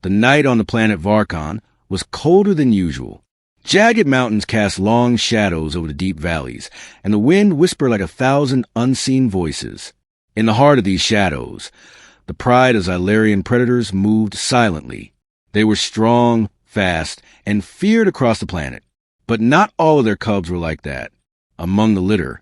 The night on the planet Varkon was colder than usual. Jagged mountains cast long shadows over the deep valleys, and the wind whispered like 1,000 unseen voices. In the heart of these shadows, the pride of Xylarian predators moved silently. They were strong, fast, and feared across the planet. But not all of their cubs were like that. Among the litter,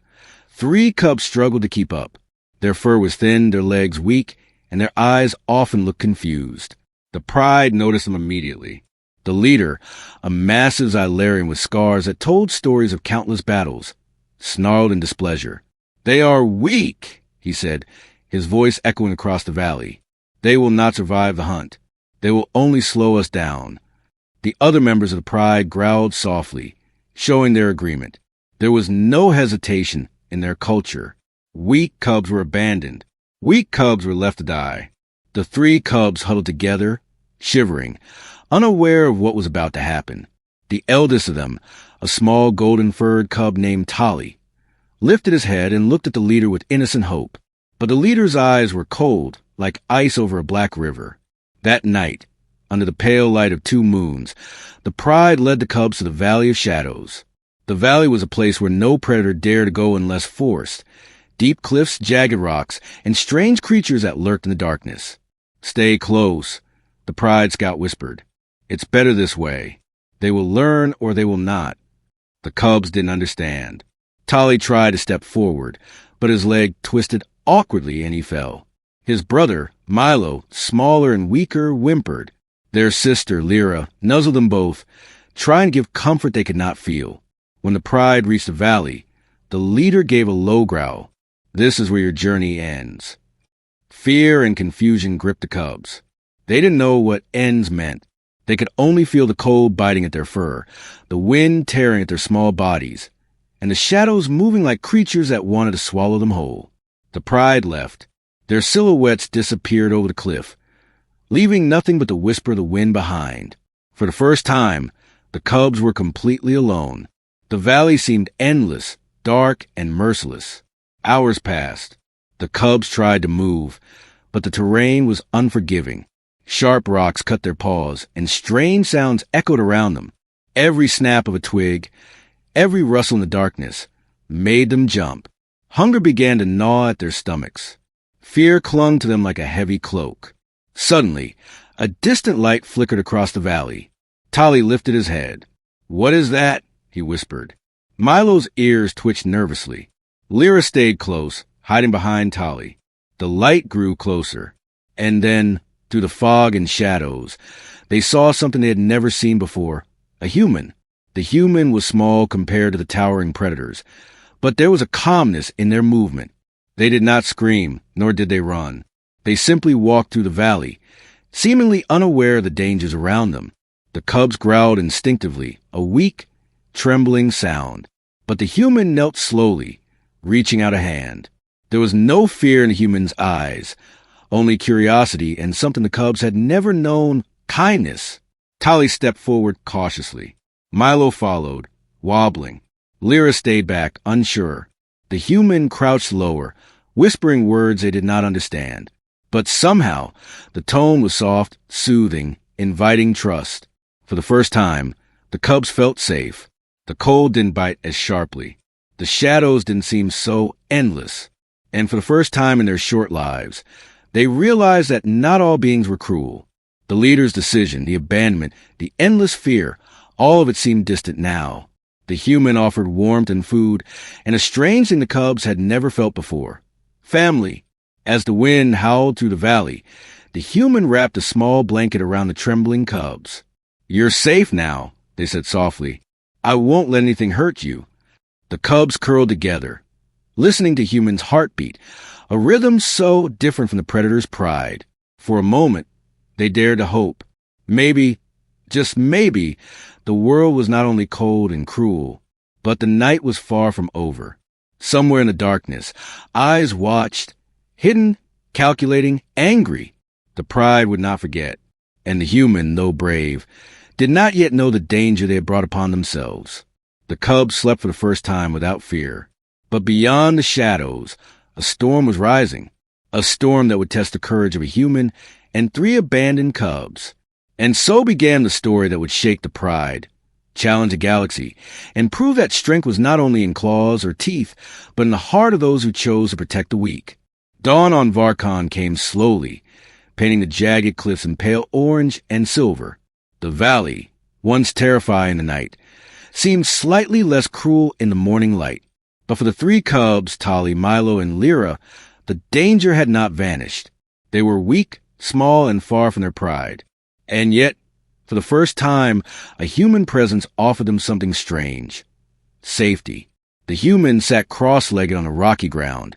3 cubs struggled to keep up. Their fur was thin, their legs weak, and their eyes often looked confused. The pride noticed them immediately. The leader, a massive Xylarian with scars that told stories of countless battles, snarled in displeasure. "They are weak," he said, his voice echoing across the valley. "They will not survive the hunt. They will only slow us down." The other members of the pride growled softly, showing their agreement. There was no hesitation in their culture. Weak cubs were abandoned. Weak cubs were left to die. The 3 cubs huddled together, shivering, unaware of what was about to happen. The eldest of them, a small golden-furred cub named Tali, lifted his head and looked at the leader with innocent hope. But the leader's eyes were cold, like ice over a black river. That night, under the pale light of 2 moons, the pride led the cubs to the Valley of Shadows. The valley was a place where no predator dared to go unless forced. Deep cliffs, jagged rocks, and strange creatures that lurked in the darkness. "Stay close," the pride scout whispered. "It's better this way. They will learn or they will not." The cubs didn't understand. Tali tried to step forward, but his leg twisted awkwardly and he fell. His brother, Milo, smaller and weaker, whimpered. Their sister, Lyra, nuzzled them both, trying to give comfort they could not feel. When the pride reached the valley, the leader gave a low growl. "This is where your journey ends." Fear and confusion gripped the cubs. They didn't know what ends meant. They could only feel the cold biting at their fur, the wind tearing at their small bodies, and the shadows moving like creatures that wanted to swallow them whole. The pride left. Their silhouettes disappeared over the cliff, leaving nothing but the whisper of the wind behind. For the first time, the cubs were completely alone. The valley seemed endless, dark, and merciless. Hours passed. The cubs tried to move, but the terrain was unforgiving. Sharp rocks cut their paws, and strange sounds echoed around them. Every snap of a twig, every rustle in the darkness, made them jump. Hunger began to gnaw at their stomachs. Fear clung to them like a heavy cloak. Suddenly, a distant light flickered across the valley. Tali lifted his head. "What is that?" he whispered. Milo's ears twitched nervously. Lyra stayed close, hiding behind Tali. The light grew closer, and then, through the fog and shadows, they saw something they had never seen before. A human. The human was small compared to the towering predators, but there was a calmness in their movement. They did not scream, nor did they run. They simply walked through the valley, seemingly unaware of the dangers around them. The cubs growled instinctively, a weak, trembling sound. But the human knelt slowly, reaching out a hand. There was no fear in the human's eyes, only curiosity and something the cubs had never known, kindness. Tali stepped forward cautiously. Milo followed, wobbling. Lyra stayed back, unsure. The human crouched lower, whispering words they did not understand. But somehow, the tone was soft, soothing, inviting trust. For the first time, the cubs felt safe. The cold didn't bite as sharply. The shadows didn't seem so endless. And for the first time in their short lives, they realized that not all beings were cruel. The leader's decision, the abandonment, the endless fear, all of it seemed distant now. The human offered warmth and food, and a strange thing the cubs had never felt before. Family. As the wind howled through the valley, the human wrapped a small blanket around the trembling cubs. "You're safe now," they said softly. "I won't let anything hurt you." The cubs curled together, listening to human's heartbeat, a rhythm so different from the predator's pride. For a moment, they dared to hope. Maybe, just maybe, the world was not only cold and cruel, but the night was far from over. Somewhere in the darkness, eyes watched, hidden, calculating, angry. The pride would not forget, and the human, though brave, did not yet know the danger they had brought upon themselves. The cubs slept for the first time without fear. But beyond the shadows, a storm was rising, a storm that would test the courage of a human and 3 abandoned cubs. And so began the story that would shake the Pride, challenge a galaxy, and prove that strength was not only in claws or teeth, but in the heart of those who chose to protect the weak. Dawn on Varkon came slowly, painting the jagged cliffs in pale orange and silver. The valley, once terrifying in the night, seemed slightly less cruel in the morning light. But for the three cubs, Tali, Milo, and Lyra, the danger had not vanished. They were weak, small, and far from their pride. And yet, for the first time, a human presence offered them something strange. Safety. The human sat cross-legged on the rocky ground,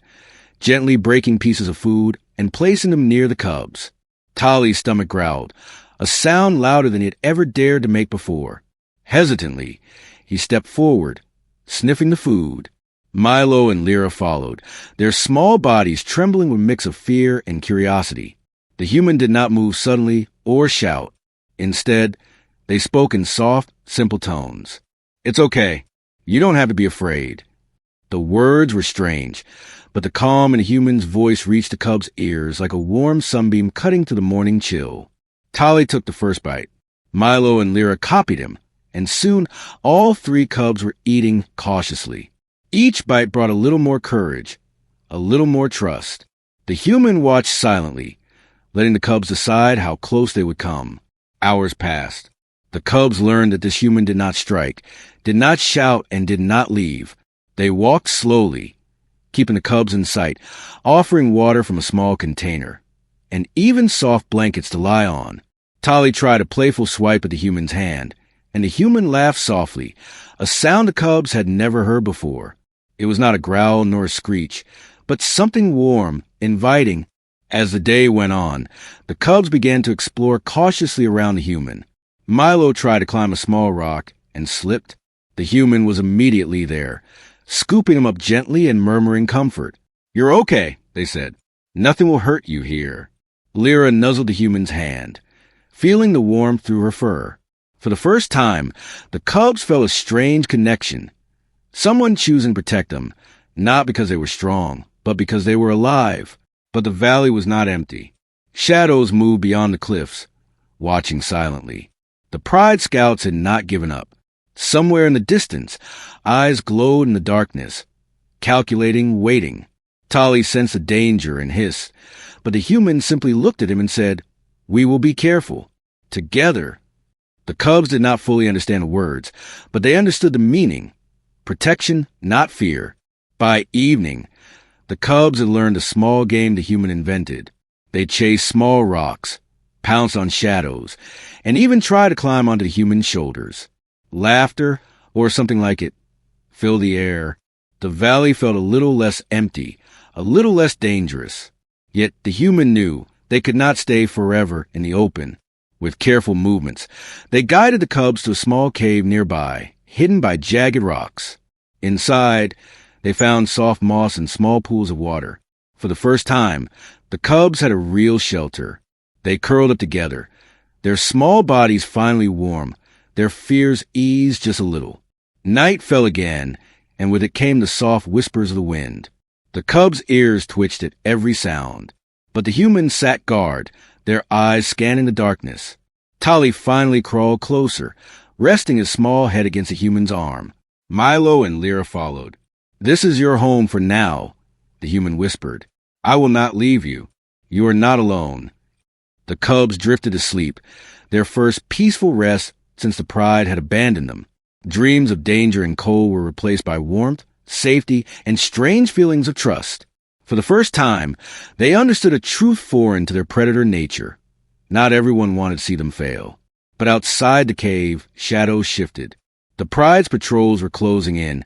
gently breaking pieces of food and placing them near the cubs. Tali's stomach growled, a sound louder than he had ever dared to make before. Hesitantly, he stepped forward, sniffing the food. Milo and Lyra followed, their small bodies trembling with a mix of fear and curiosity. The human did not move suddenly or shout. Instead, they spoke in soft, simple tones. "It's okay. You don't have to be afraid." The words were strange, but the calm in the human's voice reached the cub's ears like a warm sunbeam cutting through the morning chill. Tali took the first bite. Milo and Lyra copied him, and soon all three cubs were eating cautiously. Each bite brought a little more courage, a little more trust. The human watched silently, letting the cubs decide how close they would come. Hours passed. The cubs learned that this human did not strike, did not shout, and did not leave. They walked slowly, keeping the cubs in sight, offering water from a small container, and even soft blankets to lie on. Tali tried a playful swipe at the human's hand, and the human laughed softly, a sound the cubs had never heard before. It was not a growl nor a screech, but something warm, inviting. As the day went on, the cubs began to explore cautiously around the human. Milo tried to climb a small rock and slipped. The human was immediately there, scooping him up gently and murmuring comfort. "You're okay," they said. "Nothing will hurt you here." Lyra nuzzled the human's hand, feeling the warmth through her fur. For the first time, the cubs felt a strange connection. Someone choosing to protect them, not because they were strong, but because they were alive. But the valley was not empty. Shadows moved beyond the cliffs, watching silently. The Pride scouts had not given up. Somewhere in the distance, eyes glowed in the darkness, calculating, waiting. Tali sensed the danger and hissed, but the human simply looked at him and said, "We will be careful. Together." The cubs did not fully understand the words, but they understood the meaning. Protection, not fear. By evening, the cubs had learned a small game the human invented. They chased small rocks, pounced on shadows, and even tried to climb onto the human's shoulders. Laughter, or something like it, filled the air. The valley felt a little less empty, a little less dangerous. Yet the human knew they could not stay forever in the open. With careful movements, they guided the cubs to a small cave nearby, hidden by jagged rocks. Inside, they found soft moss and small pools of water. For the first time, the cubs had a real shelter. They curled up together, their small bodies finally warm, their fears eased just a little. Night fell again, and with it came the soft whispers of the wind. The cubs' ears twitched at every sound, but the humans sat guard, their eyes scanning the darkness. Tali finally crawled closer, resting his small head against the human's arm. Milo and Lyra followed. "This is your home for now," the human whispered. "I will not leave you. You are not alone." The cubs drifted to sleep, their first peaceful rest since the Pride had abandoned them. Dreams of danger and cold were replaced by warmth, safety, and strange feelings of trust. For the first time, they understood a truth foreign to their predator nature. Not everyone wanted to see them fail. But outside the cave, shadows shifted. The Pride's patrols were closing in,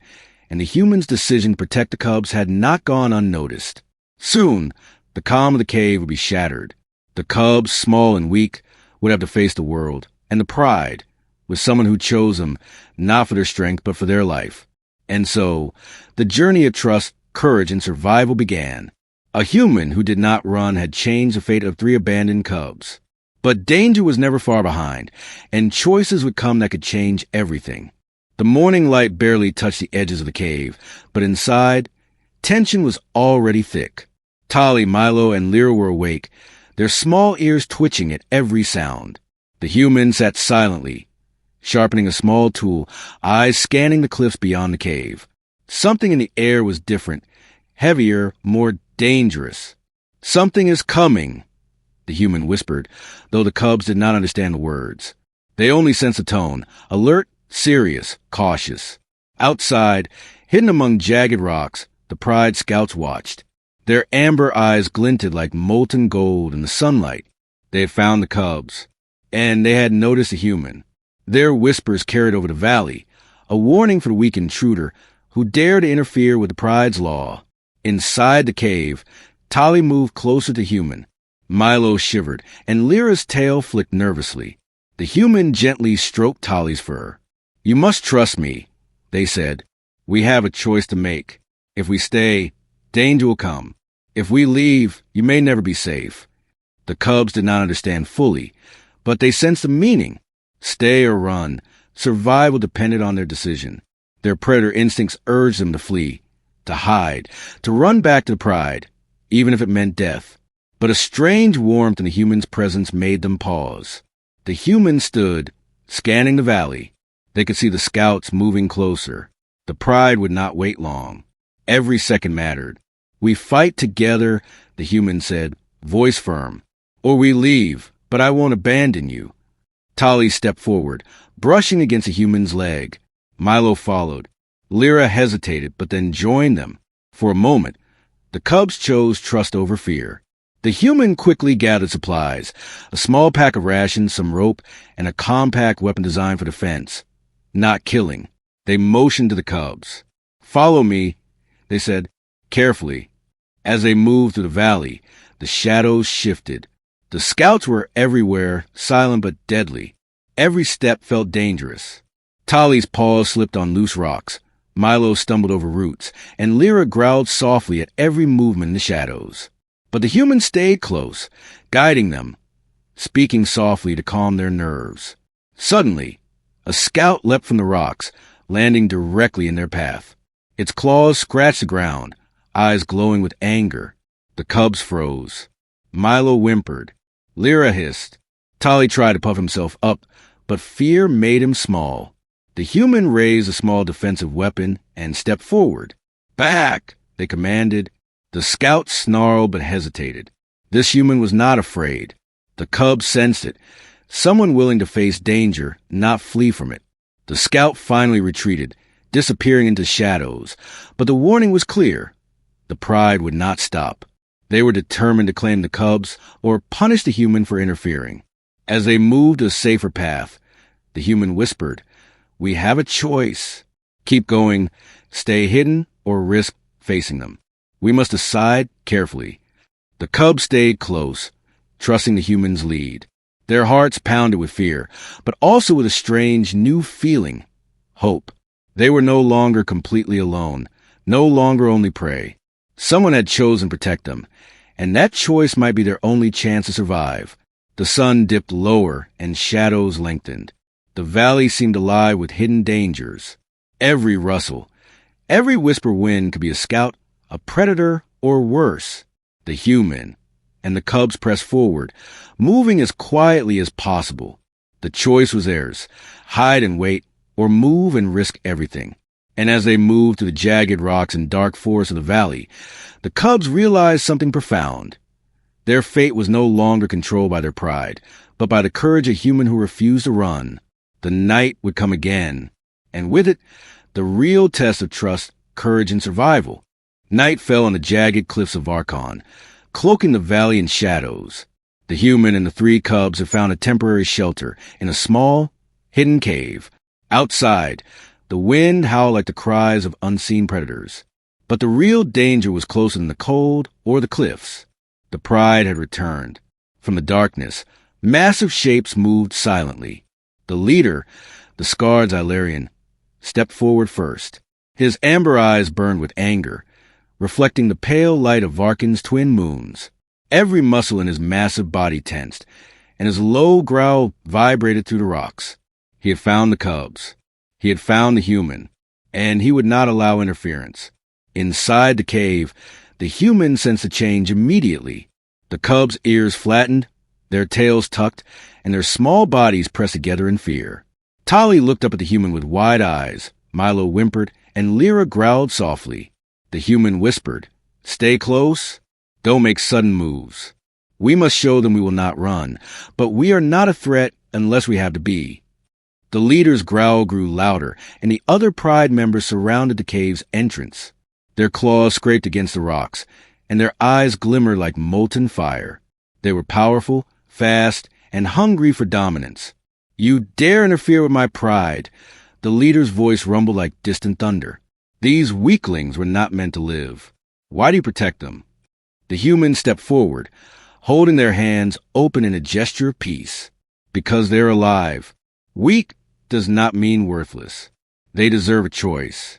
and the humans' decision to protect the cubs had not gone unnoticed. Soon, the calm of the cave would be shattered. The cubs, small and weak, would have to face the world, and the Pride, with someone who chose them, not for their strength, but for their life. And so, the journey of trust, courage, and survival began. A human who did not run had changed the fate of 3 abandoned cubs. But danger was never far behind, and choices would come that could change everything. The morning light barely touched the edges of the cave, but inside, tension was already thick. Tali, Milo, and Lyra were awake, their small ears twitching at every sound. The human sat silently, sharpening a small tool, eyes scanning the cliffs beyond the cave. Something in the air was different, heavier, more dangerous. "Something is coming," the human whispered, though the cubs did not understand the words. They only sensed the tone, alert, serious, cautious. Outside, hidden among jagged rocks, the Pride scouts watched. Their amber eyes glinted like molten gold in the sunlight. They had found the cubs, and they had noticed a human. Their whispers carried over the valley, a warning for the weak intruder who dared to interfere with the Pride's law. Inside the cave, Tali moved closer to human. Milo shivered, and Lyra's tail flicked nervously. The human gently stroked Tali's fur. "You must trust me," they said. "We have a choice to make. If we stay, danger will come. If we leave, you may never be safe." The cubs did not understand fully, but they sensed the meaning. Stay or run, survival depended on their decision. Their predator instincts urged them to flee, to hide, to run back to the Pride, even if it meant death. But a strange warmth in the human's presence made them pause. The human stood, scanning the valley. They could see the scouts moving closer. The Pride would not wait long. Every second mattered. "We fight together," the human said, voice firm. "Or we leave, but I won't abandon you." Tali stepped forward, brushing against the human's leg. Milo followed. Lyra hesitated, but then joined them. For a moment, the cubs chose trust over fear. The human quickly gathered supplies, a small pack of rations, some rope, and a compact weapon designed for defense. Not killing. They motioned to the cubs. "Follow me," they said, carefully. As they moved through the valley, the shadows shifted. The scouts were everywhere, silent but deadly. Every step felt dangerous. Tali's paws slipped on loose rocks. Milo stumbled over roots, and Lyra growled softly at every movement in the shadows. But the humans stayed close, guiding them, speaking softly to calm their nerves. Suddenly, a scout leapt from the rocks, landing directly in their path. Its claws scratched the ground, eyes glowing with anger. The cubs froze. Milo whimpered. Lyra hissed. Tali tried to puff himself up, but fear made him small. The human raised a small defensive weapon and stepped forward. "Back!" they commanded. The scouts snarled but hesitated. This human was not afraid. The cubs sensed it. Someone willing to face danger, not flee from it. The scout finally retreated, disappearing into shadows. But the warning was clear. The Pride would not stop. They were determined to claim the cubs or punish the human for interfering. As they moved to a safer path, the human whispered, "We have a choice. Keep going, stay hidden, or risk facing them. We must decide carefully." The cubs stayed close, trusting the human's lead. Their hearts pounded with fear, but also with a strange new feeling, hope. They were no longer completely alone, no longer only prey. Someone had chosen to protect them, and that choice might be their only chance to survive. The sun dipped lower and shadows lengthened. The valley seemed alive with hidden dangers. Every rustle, every whisper wind could be a scout, a predator, or worse, the human. And the cubs pressed forward, moving as quietly as possible. The choice was theirs, hide and wait, or move and risk everything. And as they moved through the jagged rocks and dark forests of the valley, the cubs realized something profound. Their fate was no longer controlled by their pride, but by the courage of a human who refused to run. The night would come again, and with it, the real test of trust, courage, and survival. Night fell on the jagged cliffs of Varkon, cloaking the valley in shadows. The human and the three cubs had found a temporary shelter in a small, hidden cave. Outside, the wind howled like the cries of unseen predators. But the real danger was closer than the cold or the cliffs. The Pride had returned. From the darkness, massive shapes moved silently. The leader, the scarred Xylarian, stepped forward first. His amber eyes burned with anger, reflecting the pale light of Varkin's twin moons. Every muscle in his massive body tensed, and his low growl vibrated through the rocks. He had found the cubs. He had found the human, and he would not allow interference. Inside the cave, the human sensed a change immediately. The cubs' ears flattened, their tails tucked, and their small bodies pressed together in fear. Tali looked up at the human with wide eyes. Milo whimpered, and Lyra growled softly. The human whispered, "Stay close. Don't make sudden moves. We must show them we will not run, but we are not a threat unless we have to be." The leader's growl grew louder, and the other Pride members surrounded the cave's entrance. Their claws scraped against the rocks, and their eyes glimmered like molten fire. They were powerful, fast, and hungry for dominance. "You dare interfere with my pride!" The leader's voice rumbled like distant thunder. "These weaklings were not meant to live. Why do you protect them?" The humans stepped forward, holding their hands open in a gesture of peace. "Because they're alive. Weak does not mean worthless. They deserve a choice."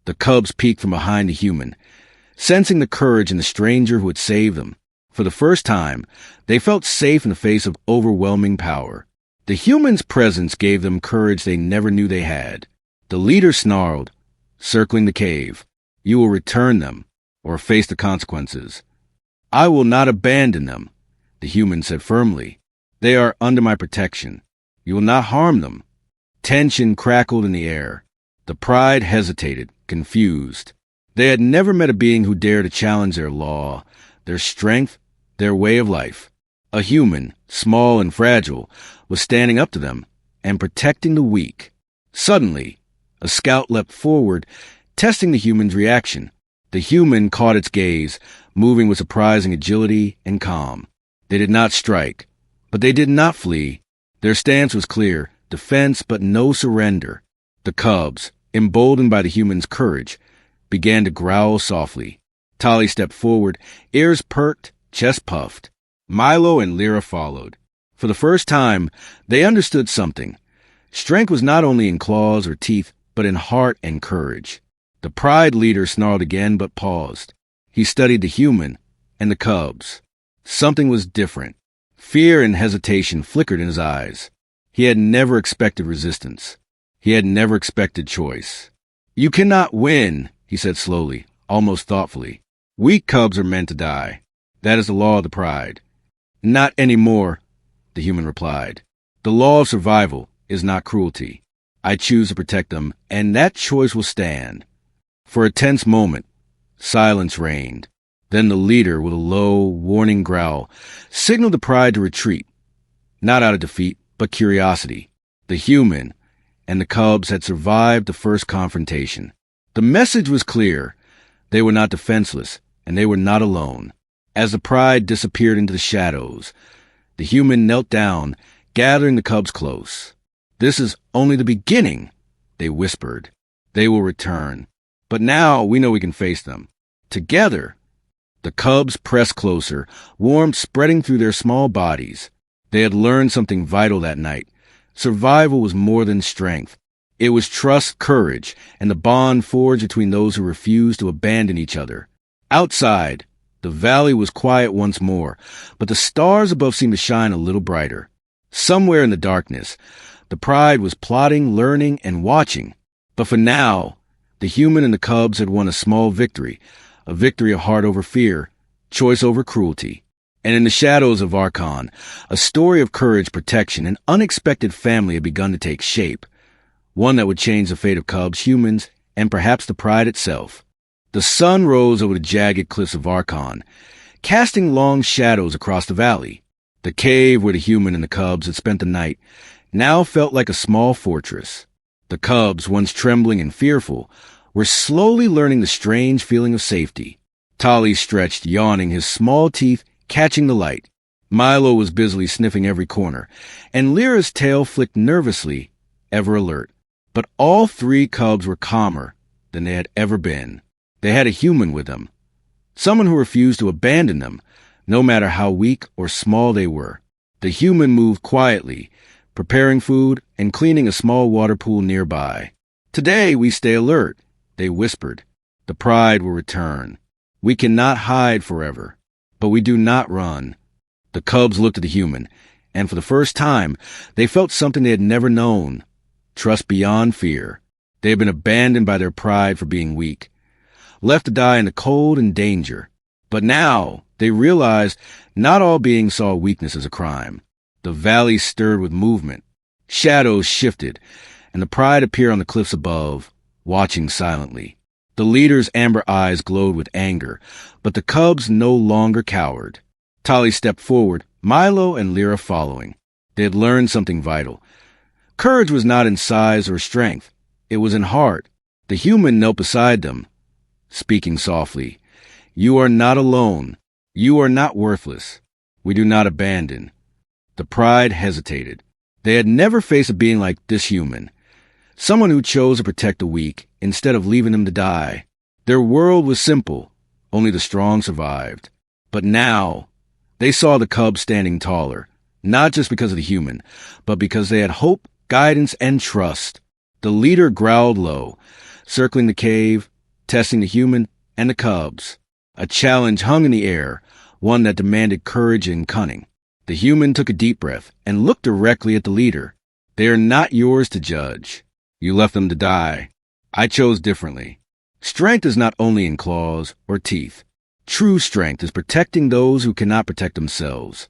The cubs peeked from behind the human, sensing the courage in the stranger who had saved them. For the first time, they felt safe in the face of overwhelming power. The human's presence gave them courage they never knew they had. The leader snarled, circling the cave, "You will return them, or face the consequences." "I will not abandon them," the human said firmly. "They are under my protection. You will not harm them." Tension crackled in the air. The Pride hesitated, confused. They had never met a being who dared to challenge their law, their strength, their way of life. A human, small and fragile, was standing up to them and protecting the weak. Suddenly, a scout leapt forward, testing the human's reaction. The human caught its gaze, moving with surprising agility and calm. They did not strike, but they did not flee. Their stance was clear, defense but no surrender. The cubs, emboldened by the human's courage, began to growl softly. Tali stepped forward, ears perked, chest puffed. Milo and Lyra followed. For the first time, they understood something. Strength was not only in claws or teeth, but in heart and courage. The Pride leader snarled again but paused. He studied the human and the cubs. Something was different. Fear and hesitation flickered in his eyes. He had never expected resistance. He had never expected choice. "You cannot win," he said slowly, almost thoughtfully. "Weak cubs are meant to die. That is the law of the Pride." "Not anymore," the human replied. "The law of survival is not cruelty. I choose to protect them, and that choice will stand." For a tense moment, silence reigned. Then the leader, with a low, warning growl, signaled the Pride to retreat. Not out of defeat, but curiosity. The human and the cubs had survived the first confrontation. The message was clear. They were not defenseless, and they were not alone. As the Pride disappeared into the shadows, the human knelt down, gathering the cubs close. "This is only the beginning," they whispered. "They will return. But now we know we can face them. Together." The cubs pressed closer, warmth spreading through their small bodies. They had learned something vital that night. Survival was more than strength. It was trust, courage, and the bond forged between those who refused to abandon each other. Outside, the valley was quiet once more, but the stars above seemed to shine a little brighter. Somewhere in the darkness, the Pride was plotting, learning, and watching. But for now, the human and the cubs had won a small victory, a victory of heart over fear, choice over cruelty. And in the shadows of Archon, a story of courage, protection, and unexpected family had begun to take shape, one that would change the fate of cubs, humans, and perhaps the Pride itself. The sun rose over the jagged cliffs of Archon, casting long shadows across the valley. The cave where the human and the cubs had spent the night now felt like a small fortress. The cubs, once trembling and fearful, were slowly learning the strange feeling of safety. Tali stretched, yawning, his small teeth catching the light. Milo was busily sniffing every corner, and Lyra's tail flicked nervously, ever alert. But all three cubs were calmer than they had ever been. They had a human with them, someone who refused to abandon them, no matter how weak or small they were. The human moved quietly, preparing food and cleaning a small water pool nearby. "Today we stay alert," they whispered. "The Pride will return. We cannot hide forever, but we do not run." The cubs looked at the human, and for the first time, they felt something they had never known. Trust beyond fear. They had been abandoned by their pride for being weak, left to die in the cold and danger. But now they realized not all beings saw weakness as a crime. The valley stirred with movement. Shadows shifted, and the Pride appeared on the cliffs above, watching silently. The leader's amber eyes glowed with anger, but the cubs no longer cowered. Tali stepped forward, Milo and Lyra following. They had learned something vital. Courage was not in size or strength. It was in heart. The human knelt beside them, speaking softly. "You are not alone. You are not worthless. We do not abandon." The Pride hesitated. They had never faced a being like this human. Someone who chose to protect the weak instead of leaving them to die. Their world was simple. Only the strong survived. But now, they saw the cubs standing taller, not just because of the human, but because they had hope, guidance, and trust. The leader growled low, circling the cave, testing the human and the cubs. A challenge hung in the air, one that demanded courage and cunning. The human took a deep breath and looked directly at the leader. "They are not yours to judge. You left them to die. I chose differently. Strength is not only in claws or teeth. True strength is protecting those who cannot protect themselves."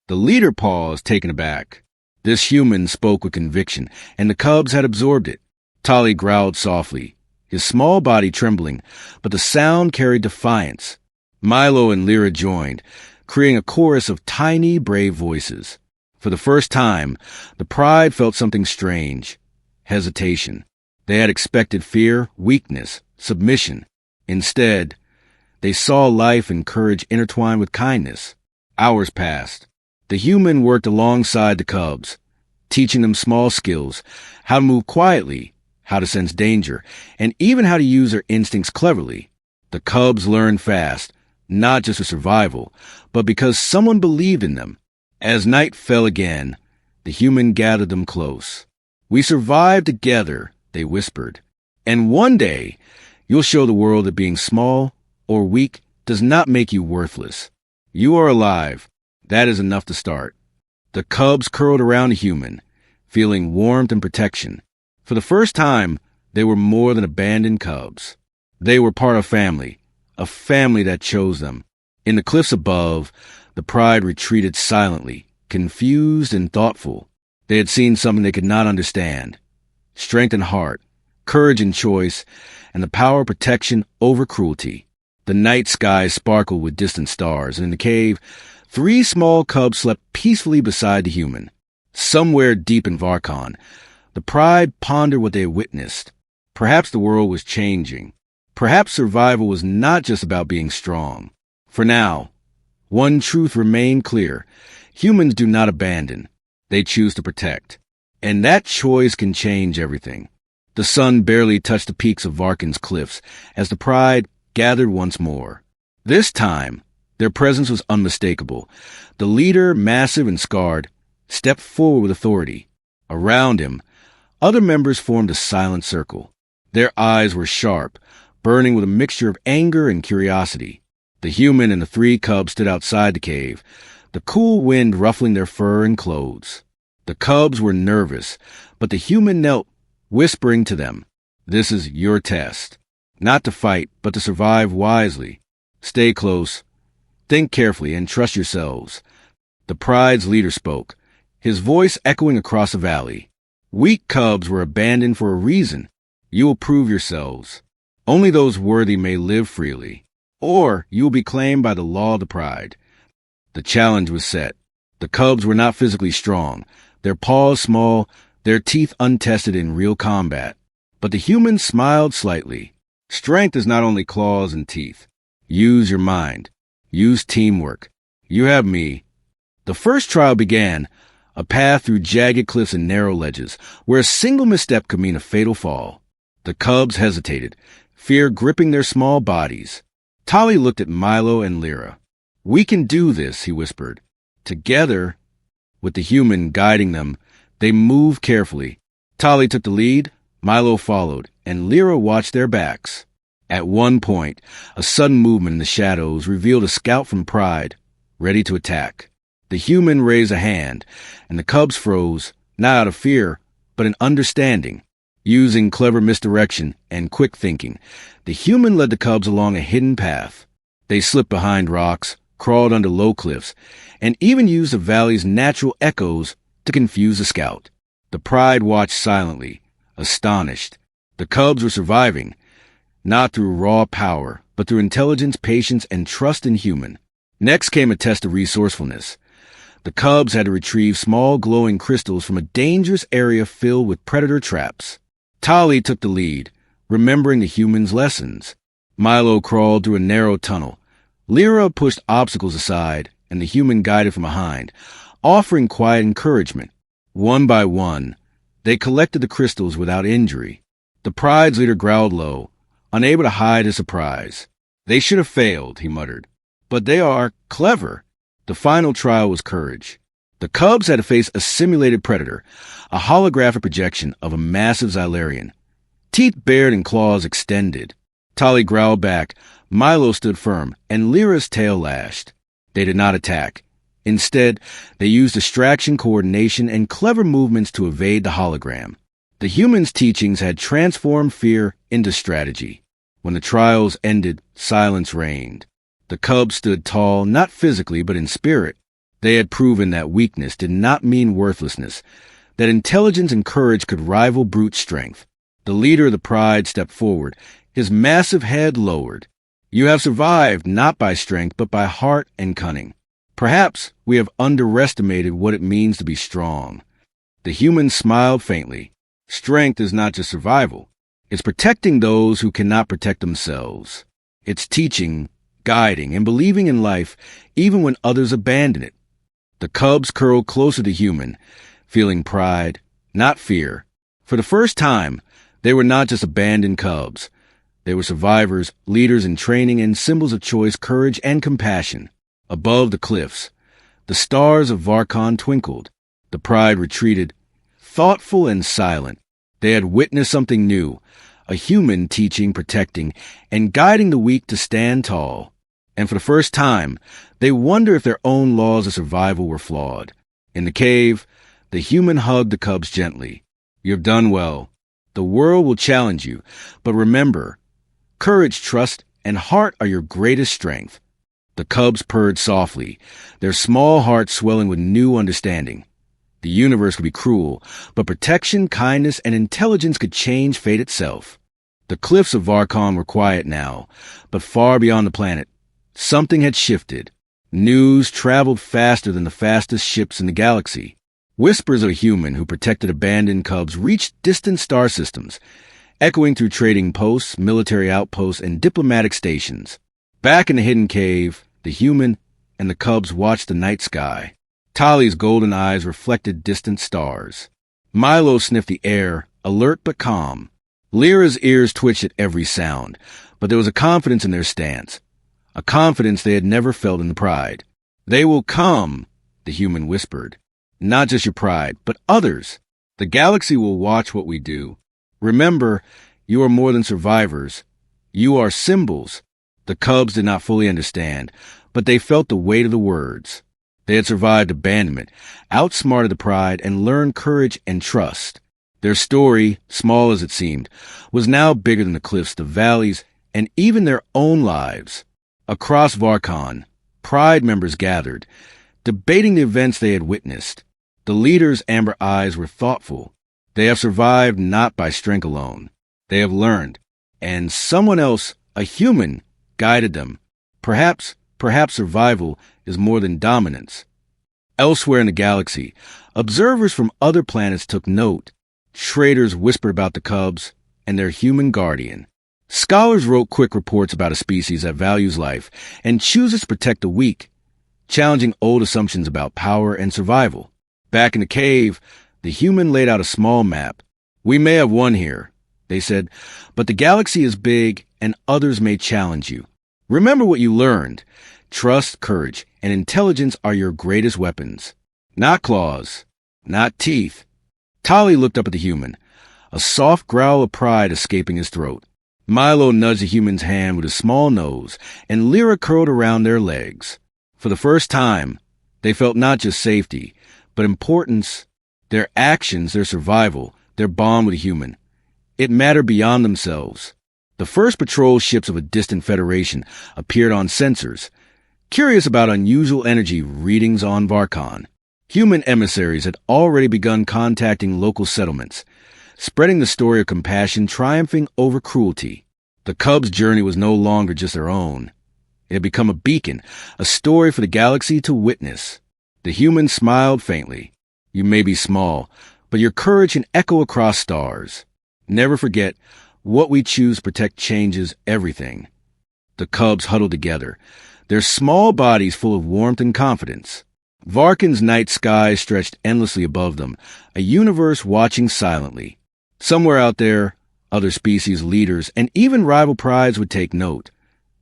The leader paused, taken aback. This human spoke with conviction, and the cubs had absorbed it. Tali growled softly, his small body trembling, but the sound carried defiance. Milo and Lyra joined, creating a chorus of tiny, brave voices. For the first time, the Pride felt something strange. Hesitation. They had expected fear, weakness, submission. Instead, they saw life and courage intertwined with kindness. Hours passed. The human worked alongside the cubs, teaching them small skills, how to move quietly, how to sense danger, and even how to use their instincts cleverly. The cubs learned fast, not just for survival, but because someone believed in them. As night fell again, the human gathered them close. "We survived together," they whispered. "And one day, you'll show the world that being small or weak does not make you worthless. You are alive. That is enough to start." The cubs curled around the human, feeling warmth and protection. For the first time, they were more than abandoned cubs. They were part of a family that chose them. In the cliffs above, the Pride retreated silently, confused and thoughtful. They had seen something they could not understand. Strength in heart, courage in choice, and the power of protection over cruelty. The night sky sparkled with distant stars, and in the cave, 3 small cubs slept peacefully beside the human. Somewhere deep in Varkon, the Pride pondered what they had witnessed. Perhaps the world was changing. Perhaps survival was not just about being strong. For now, one truth remained clear. Humans do not abandon. They choose to protect. And that choice can change everything. The sun barely touched the peaks of Varkon's cliffs as the Pride gathered once more. This time, their presence was unmistakable. The leader, massive and scarred, stepped forward with authority. Around him, other members formed a silent circle. Their eyes were sharp, burning with a mixture of anger and curiosity. The human and the 3 cubs stood outside the cave, the cool wind ruffling their fur and clothes. The cubs were nervous, but the human knelt, whispering to them, "This is your test. Not to fight, but to survive wisely. Stay close. Think carefully and trust yourselves." The Pride's leader spoke, his voice echoing across the valley. "Weak cubs were abandoned for a reason. You will prove yourselves. Only those worthy may live freely, or you will be claimed by the law of the Pride." The challenge was set. The cubs were not physically strong, their paws small, their teeth untested in real combat. But the human smiled slightly. Strength is not only claws and teeth. Use your mind. Use teamwork. You have me. The first trial began, a path through jagged cliffs and narrow ledges, where a single misstep could mean a fatal fall. The cubs hesitated, fear gripping their small bodies. Tali looked at Milo and Lyra. "We can do this," he whispered. Together, with the human guiding them, they moved carefully. Tali took the lead, Milo followed, and Lyra watched their backs. At one point, a sudden movement in the shadows revealed a scout from Pride, ready to attack. The human raised a hand, and the cubs froze, not out of fear, but in understanding. Using clever misdirection and quick thinking, the human led the cubs along a hidden path. They slipped behind rocks, crawled under low cliffs, and even used the valley's natural echoes to confuse the scout. The Pride watched silently, astonished. The cubs were surviving, not through raw power, but through intelligence, patience, and trust in human. Next came a test of resourcefulness. The cubs had to retrieve small glowing crystals from a dangerous area filled with predator traps. Tali took the lead, remembering the humans' lessons. Milo crawled through a narrow tunnel. Lyra pushed obstacles aside, and the human guided from behind, offering quiet encouragement. One by one, they collected the crystals without injury. The Pride's leader growled low, unable to hide his surprise. "They should have failed," he muttered. "But they are clever." The final trial was courage. The cubs had to face a simulated predator, a holographic projection of a massive Xylarian. Teeth bared and claws extended. Tali growled back, Milo stood firm, and Lyra's tail lashed. They did not attack. Instead, they used distraction, coordination, and clever movements to evade the hologram. The humans' teachings had transformed fear into strategy. When the trials ended, silence reigned. The cubs stood tall, not physically, but in spirit. They had proven that weakness did not mean worthlessness, that intelligence and courage could rival brute strength. The leader of the Pride stepped forward, his massive head lowered. "You have survived not by strength, but by heart and cunning. Perhaps we have underestimated what it means to be strong." The human smiled faintly. Strength is not just survival. It's protecting those who cannot protect themselves. It's teaching, guiding, and believing in life even when others abandon it. The cubs curled closer to human, feeling pride, not fear. For the first time, they were not just abandoned cubs. They were survivors, leaders in training, and symbols of choice, courage, and compassion. Above the cliffs, the stars of Varkon twinkled. The Pride retreated, thoughtful and silent. They had witnessed something new, a human teaching, protecting, and guiding the weak to stand tall. And for the first time, they wonder if their own laws of survival were flawed. In the cave, the human hugged the cubs gently. "You have done well. The world will challenge you, but remember, courage, trust, and heart are your greatest strength." The cubs purred softly, their small hearts swelling with new understanding. The universe could be cruel, but protection, kindness, and intelligence could change fate itself. The cliffs of Varkon were quiet now, but far beyond the planet, something had shifted. News traveled faster than the fastest ships in the galaxy. Whispers of a human who protected abandoned cubs reached distant star systems, echoing through trading posts, military outposts, and diplomatic stations. Back in the hidden cave, the human and the cubs watched the night sky. Tali's golden eyes reflected distant stars. Milo sniffed the air, alert but calm. Lyra's ears twitched at every sound, but there was a confidence in their stance, a confidence they had never felt in the Pride. "They will come," the human whispered. "Not just your Pride, but others. The galaxy will watch what we do. Remember, you are more than survivors. You are symbols." The cubs did not fully understand, but they felt the weight of the words. They had survived abandonment, outsmarted the Pride, and learned courage and trust. Their story, small as it seemed, was now bigger than the cliffs, the valleys, and even their own lives. Across Varkon, Pride members gathered, debating the events they had witnessed. The leaders' amber eyes were thoughtful. They have survived not by strength alone. They have learned, and someone else, a human, guided them. Perhaps survival is more than dominance. Elsewhere in the galaxy, observers from other planets took note. Traders whispered about the cubs and their human guardian. Scholars wrote quick reports about a species that values life and chooses to protect the weak, challenging old assumptions about power and survival. Back in the cave, the human laid out a small map. "We may have won here," they said, "but the galaxy is big and others may challenge you. Remember what you learned. Trust, courage, and intelligence are your greatest weapons. Not claws, not teeth." Tali looked up at the human, a soft growl of pride escaping his throat. Milo nudged the human's hand with his small nose, and Lyra curled around their legs. For the first time, they felt not just safety, but importance, their actions, their survival, their bond with a human. It mattered beyond themselves. The first patrol ships of a distant federation appeared on sensors, Curious about unusual energy readings on Varkon, human emissaries had already begun contacting local settlements, spreading the story of compassion triumphing over cruelty. The Cubs' journey was no longer just their own. It had become a beacon, a story for the galaxy to witness. The human smiled faintly. You may be small, but your courage can echo across stars. Never forget, what we choose to protect changes everything. The Cubs huddled together, their small bodies full of warmth and confidence. Varkon's night sky stretched endlessly above them, a universe watching silently. Somewhere out there, other species, leaders, and even rival prides would take note.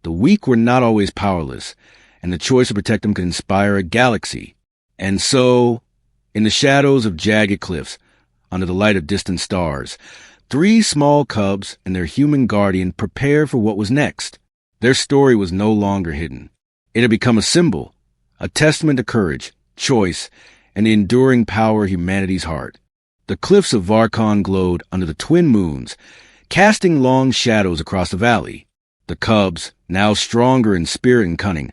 The weak were not always powerless, and the choice to protect them could inspire a galaxy. And so, in the shadows of jagged cliffs, under the light of distant stars, 3 small cubs and their human guardian prepared for what was next. Their story was no longer hidden. It had become a symbol, a testament to courage, choice, and the enduring power of humanity's heart. The cliffs of Varkon glowed under the twin moons, casting long shadows across the valley. The cubs, now stronger in spirit and cunning,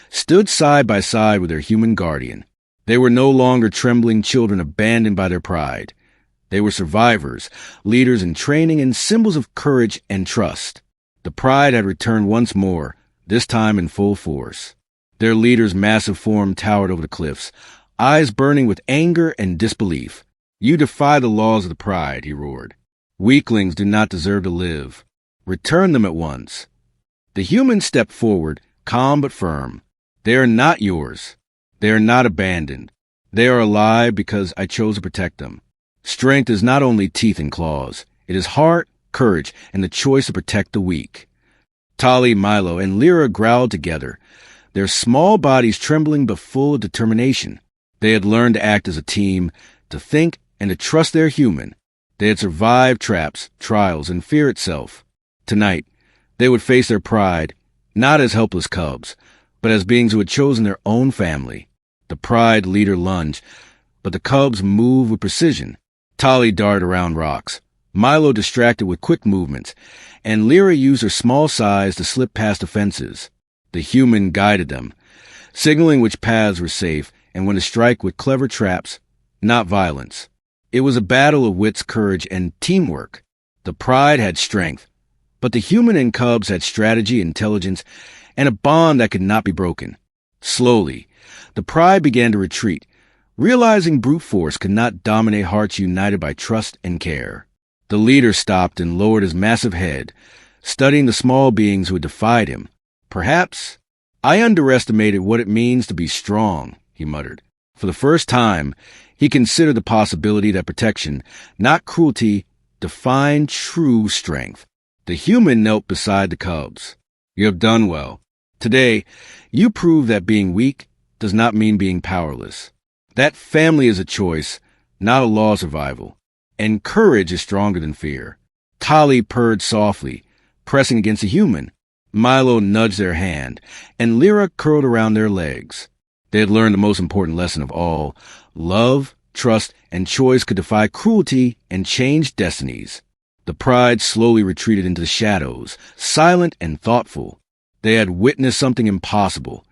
stood side by side with their human guardian. They were no longer trembling children abandoned by their pride. They were survivors, leaders in training, and symbols of courage and trust. The pride had returned once more, this time in full force. Their leader's massive form towered over the cliffs, eyes burning with anger and disbelief. "You defy the laws of the pride," he roared. "Weaklings do not deserve to live. Return them at once." The humans stepped forward, calm but firm. "They are not yours. They are not abandoned. They are alive because I chose to protect them. Strength is not only teeth and claws. It is heart, courage, and the choice to protect the weak." Tali, Milo, and Lyra growled together, their small bodies trembling but full of determination. They had learned to act as a team, to think and to trust their human. They had survived traps, trials, and fear itself. Tonight, they would face their pride, not as helpless cubs, but as beings who had chosen their own family. The pride leader lunged, but the cubs moved with precision. Tali darted around rocks, Milo distracted with quick movements, and Lyra used her small size to slip past the fences. The human guided them, signaling which paths were safe and when to strike with clever traps, not violence. It was a battle of wits, courage, and teamwork. The pride had strength, but the human and cubs had strategy, intelligence, and a bond that could not be broken. Slowly, the pride began to retreat, realizing brute force could not dominate hearts united by trust and care. The leader stopped and lowered his massive head, studying the small beings who had defied him. "Perhaps I underestimated what it means to be strong," he muttered. For the first time, he considered the possibility that protection, not cruelty, defined true strength. The human knelt beside the cubs. "You have done well. Today, you prove that being weak does not mean being powerless. That family is a choice, not a law of survival. And courage is stronger than fear." Tali purred softly, pressing against the human. Milo nudged their hand, and Lyra curled around their legs. They had learned the most important lesson of all. Love, trust, and choice could defy cruelty and change destinies. The pride slowly retreated into the shadows, silent and thoughtful. They had witnessed something impossible.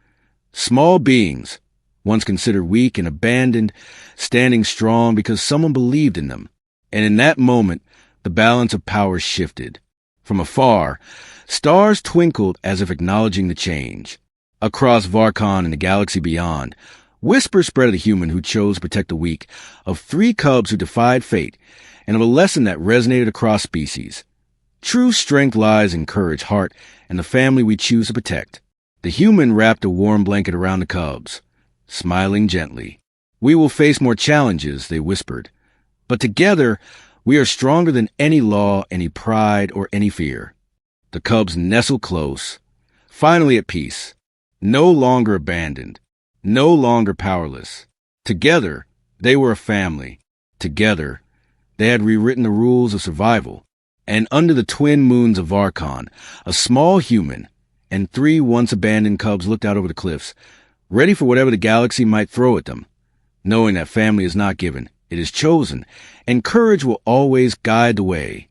Small beings, once considered weak and abandoned, standing strong because someone believed in them. And in that moment, the balance of power shifted. From afar, stars twinkled as if acknowledging the change. Across Varkon and the galaxy beyond, whispers spread of the human who chose to protect the weak, of 3 cubs who defied fate, and of a lesson that resonated across species. True strength lies in courage, heart, and the family we choose to protect. The human wrapped a warm blanket around the cubs, smiling gently. "We will face more challenges," they whispered. "But together, we are stronger than any law, any pride, or any fear." The cubs nestled close, finally at peace, no longer abandoned, no longer powerless. Together, they were a family. Together, they had rewritten the rules of survival. And under the twin moons of Varkon, a small human and 3 once-abandoned cubs looked out over the cliffs, ready for whatever the galaxy might throw at them, knowing that family is not given, it is chosen, and courage will always guide the way.